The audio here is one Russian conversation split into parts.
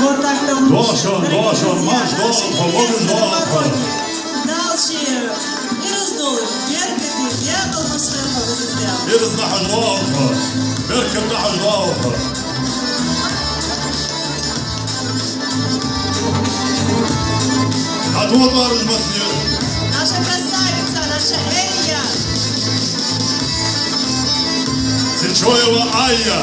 Вот так-то лучше. Доша, маш долго, будешь долго. Дальше. И раздул их. Беркет и ехал на сверху возле. Ирз нахаж долго. Беркет нахаж долго. А тут варж маснир. Наша красавица, наша Элья. Сычоева Айя.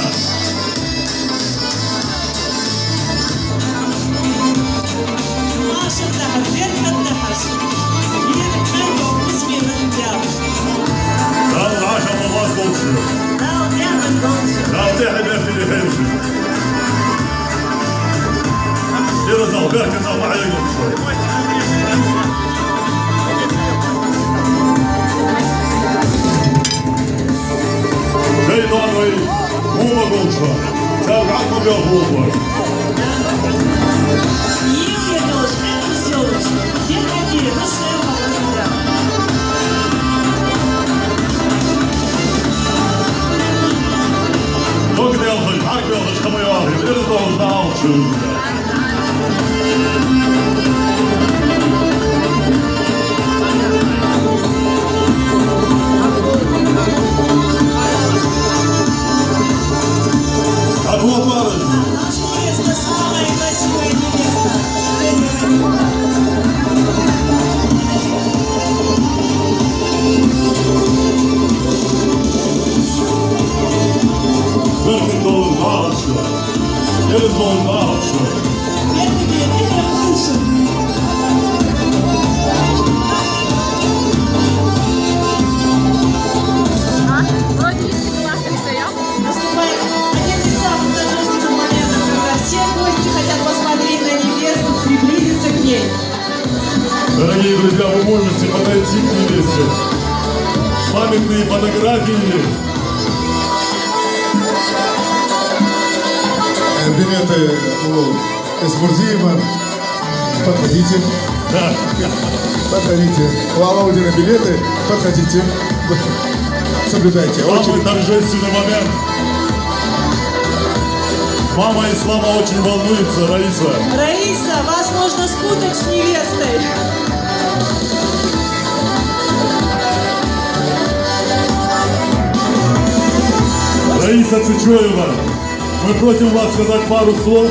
Маша Дахаш, Беркет Дахаш. Едет Беркет, пусть возле. Да, наша мама лучше. Да, у меня лучше. Да, ты حبيبتي اللي خيمشي. Ирз ал Беркет ал معايا شوي. Hey, Donway, Boomer Gulcha. Tell Rakma Bill Boomer. Юлия тоже, это сделаешь. Беркет, ну сверху возле. Look at the elfish, Hark the elfish, come on, it is those now, choose. А вот варыш. Наша невеста, самая красивая невеста. Berkit those now, it is those now, Беркет, это лучше. Вроде не поняла, как стоял. Наступает один из самых торжественных моментов, когда все гости хотят посмотреть на невесту, приблизиться к ней. Дорогие друзья, вы можете подойти к невесте. Памятные фотографии. Билеты у Эсмурзиева. Подходите. Да. Подходите. У Алаудина билеты. Подходите. Соблюдайте Самый очередь. торжественный момент. Мама Ислама очень волнуется, Раиса. Раиса, вас можно спутать с невестой. Раиса Сычоева, мы просим вас сказать пару слов